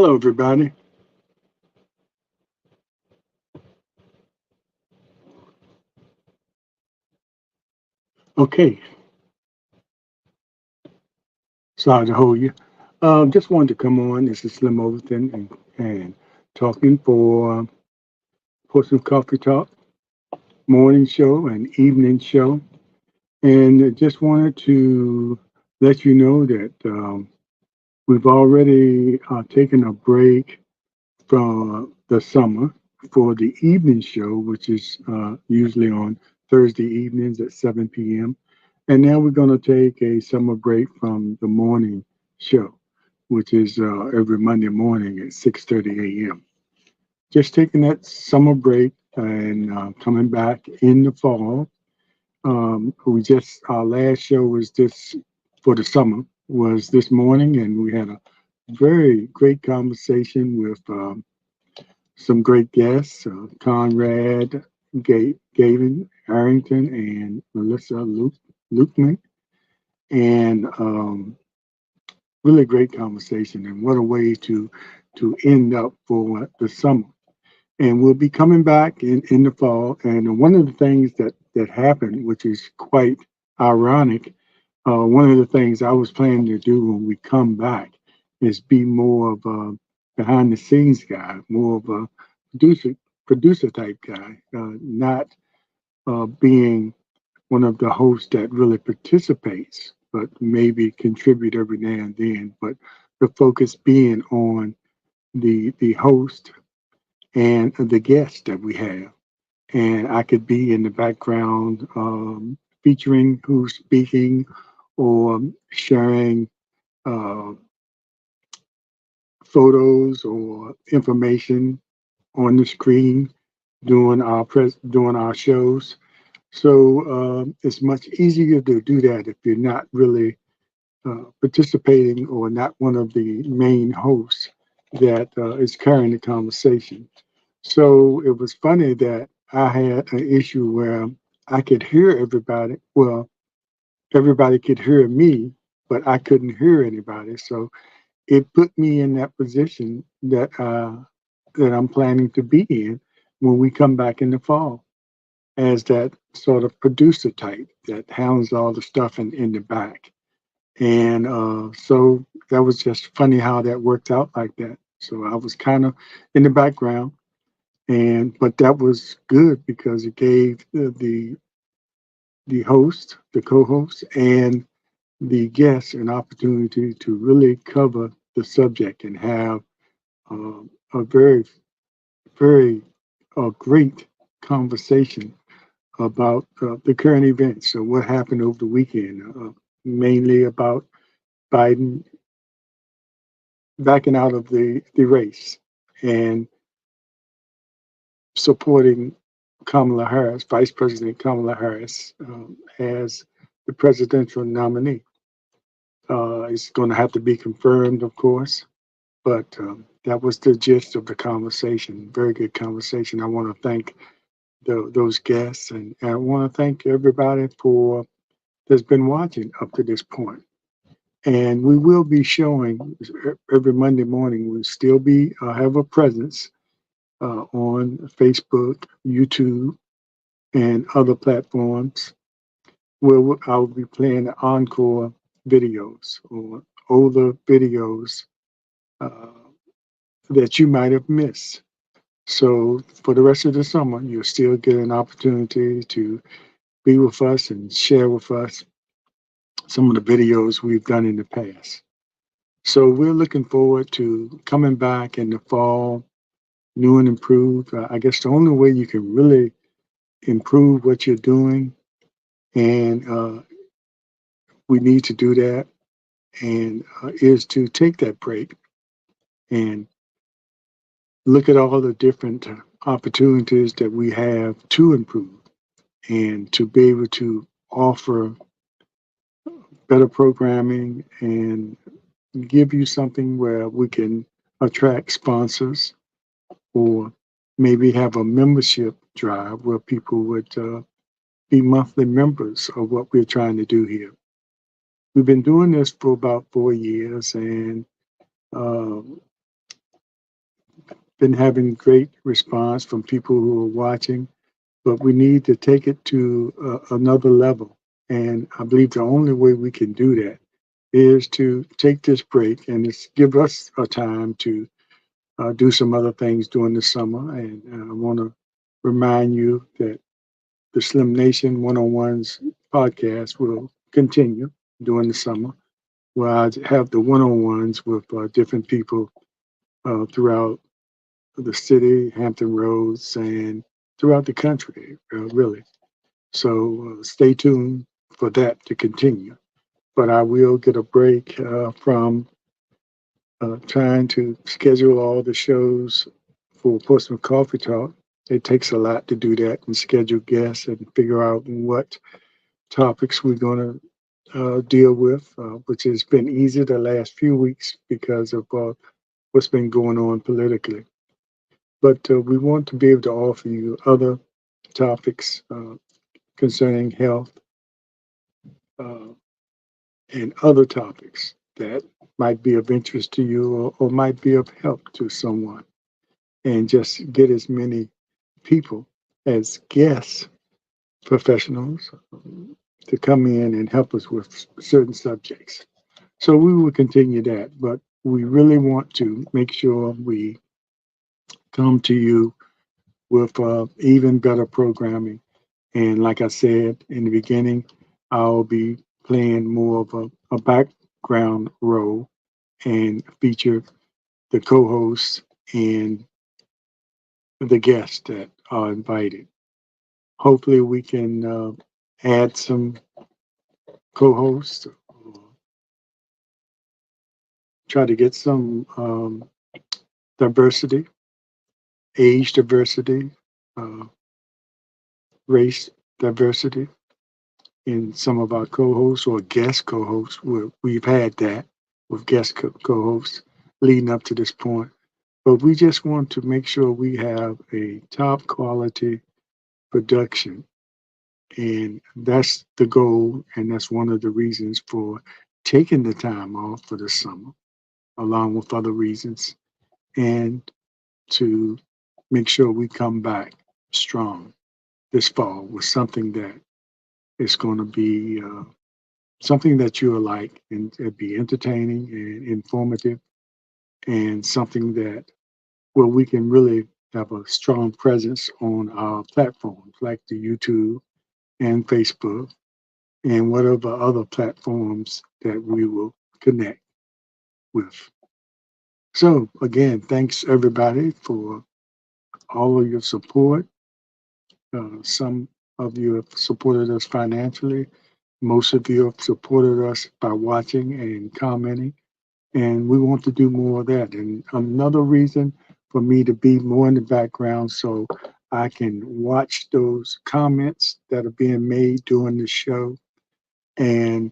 Hello, everybody. Okay, sorry to hold you. Just wanted to come on. This is Slim Overton and talking for Portsmouth Coffee Talk morning show and evening show. And just wanted to let you know that we've already taken a break from the summer for the evening show, which is usually on Thursday evenings at 7 p.m. And now we're going to take a summer break from the morning show, which is every Monday morning at 6:30 a.m. Just taking that summer break and coming back in the fall. We just our last show was this for the summer was this morning, and we had a very great conversation with some great guests, Conrad Gavin Arrington and Melissa Lukeman, and really great conversation. And what a way to end up for the summer. And we'll be coming back in the fall. And one of the things that happened, which is quite ironic, one of the things I was planning to do when we come back is be more of a behind the scenes guy, more of a producer producer type guy, not being one of the hosts that really participates, but maybe contribute every now and then. But the focus being on the host and the guests that we have. And I could be in the background featuring who's speaking or sharing uh, photos or information on the screen doing our shows. So it's much easier to do that if you're not really participating or not one of the main hosts that is carrying the conversation. So it was funny that I had an issue where I could hear everybody. Well, everybody could hear me, but I couldn't hear anybody. So it put me in that position that I'm planning to be in when we come back in the fall as that sort of producer type that handles all the stuff in the back. And so that was just funny how that worked out like that. So I was kind of in the background, and but that was good because it gave the host, the co-host, and the guests an opportunity to really cover the subject and have a very great conversation about the current events. So what happened over the weekend, mainly about Biden backing out of the race and supporting Kamala Harris, Vice President Kamala Harris, as the presidential nominee. It's going to have to be confirmed, of course, but that was the gist of the conversation. Very good conversation. I want to thank those guests, and I want to thank everybody for that's been watching up to this point. And we will be showing every Monday morning. We'll still be have a presence on Facebook, YouTube, and other platforms where I'll be playing the encore videos or older videos uh, that you might have missed. So for the rest of the summer, you'll still get an opportunity to be with us and share with us some of the videos we've done in the past. So we're looking forward to coming back in the fall, new and improved. I guess the only way you can really improve what you're doing, and we need to do that, and is to take that break and look at all the different opportunities that we have to improve and to be able to offer better programming and give you something where we can attract sponsors or maybe have a membership drive where people would be monthly members of what we're trying to do here. We've been doing this for about 4 years, and uh, been having great response from people who are watching, but we need to take it to another level. And I believe the only way we can do that is to take this break and it's give us a time to do some other things during the summer. And I want to remind you that the Slim Nation One-on-Ones podcast will continue during the summer, where I have the one-on-ones with different people throughout the city, Hampton Roads, and throughout the country, really. So stay tuned for that to continue. But I will get a break from trying to schedule all the shows for Portsmouth Coffee Talk. It takes a lot to do that and schedule guests and figure out what topics we're going to deal with, which has been easy the last few weeks because of what's been going on politically. But we want to be able to offer you other topics concerning health uh, and other topics that might be of interest to you or might be of help to someone, and just get as many people as guests, professionals, to come in and help us with certain subjects. So we will continue that, but we really want to make sure we come to you with even better programming. And like I said in the beginning, I'll be playing more of a background role and feature the co-hosts and the guests that are invited. Hopefully, we can add some co-hosts, try to get some diversity, age diversity, uh, race diversity in some of our co-hosts or guest co-hosts. We've had that with guest co-hosts leading up to this point, but we just want to make sure we have a top quality production, and that's the goal, and that's one of the reasons for taking the time off for the summer, along with other reasons, and to make sure we come back strong this fall with something that is going to be something that you'll like and it'd be entertaining and informative, and something that where we can really have a strong presence on our platforms like the YouTube and Facebook and whatever other platforms that we will connect with. So again, thanks everybody for all of your support. Some of you have supported us financially. Most of you have supported us by watching and commenting, and we want to do more of that. And another reason for me to be more in the background so I can watch those comments that are being made during the show, and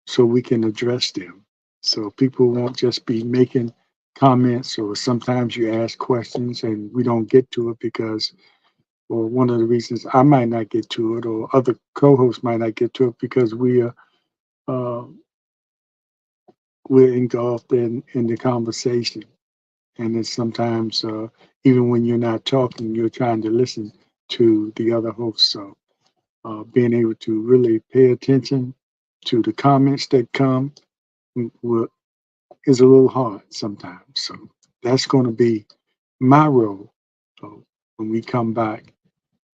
so we can address them. So people won't just be making comments, or sometimes you ask questions and we don't get to it because, or one of the reasons I might not get to it, or other co-hosts might not get to it because uh, we're engulfed in the conversation. And it's sometimes, even when you're not talking, you're trying to listen to the other host. So being able to really pay attention to the comments that come is a little hard sometimes. So that's going to be my role when we come back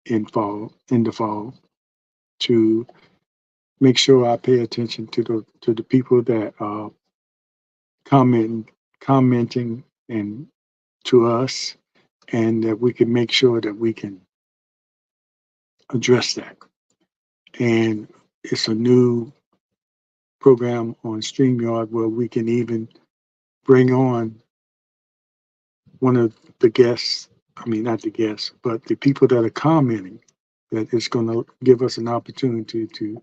in the fall, to make sure I pay attention to the people that are commenting commenting and to us, and that we can make sure that we can address that. And it's a new program on StreamYard where we can even bring on one of the guests, I mean, not the guests, but the people that are commenting, that is going to give us an opportunity to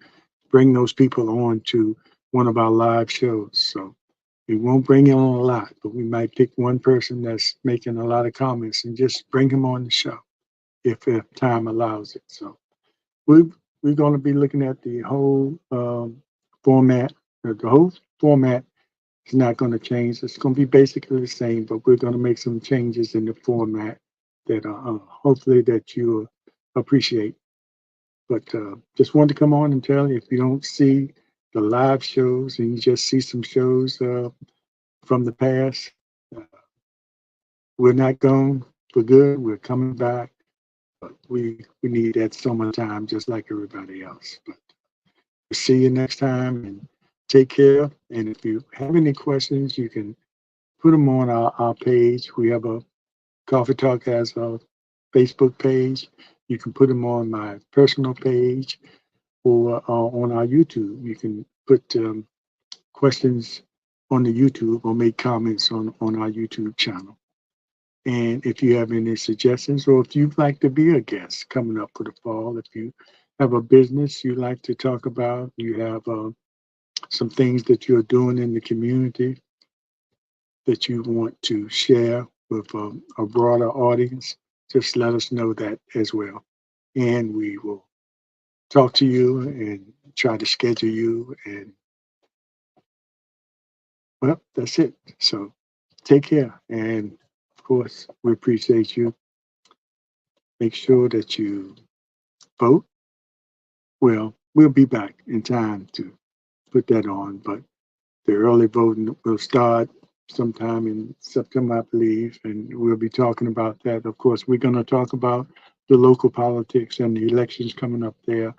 bring those people on to one of our live shows. So we won't bring on a lot, but we might pick one person that's making a lot of comments and just bring him on the show if time allows it. So we're going to be looking at the whole format, the whole format It's not going to change. It's going to be basically the same, but we're going to make some changes in the format that hopefully that you appreciate. But just wanted to come on and tell you, if you don't see the live shows and you just see some shows from the past, uh, we're not gone for good. We're coming back. But we need that summertime just like everybody else. But we'll see you next time and take care. And if you have any questions, you can put them on our page. We have a Coffee Talk has a Facebook page. You can put them on my personal page or on our YouTube. You can put questions on the YouTube or make comments on our YouTube channel. And if you have any suggestions or if you'd like to be a guest coming up for the fall, if you have a business you like to talk about, you have some things that you're doing in the community that you want to share with a broader audience, just let us know that as well. And we will talk to you and try to schedule you. And well, that's it. So take care. And of course, we appreciate you. Make sure that you vote. Well, we'll be back in time to put that on, but the early voting will start sometime in September, I believe, and we'll be talking about that. Of course, we're going to talk about the local politics and the elections coming up there,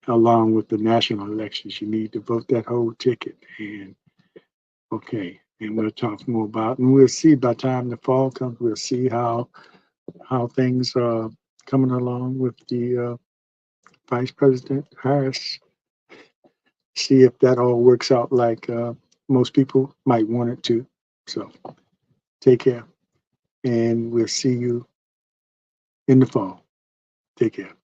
along with the national elections. You need to vote that whole ticket. And okay, and we'll talk more about, and we'll see by the time the fall comes, we'll see how things are coming along with the Vice President Harris. See if that all works out like most people might want it to. So take care, and we'll see you in the fall. Take care.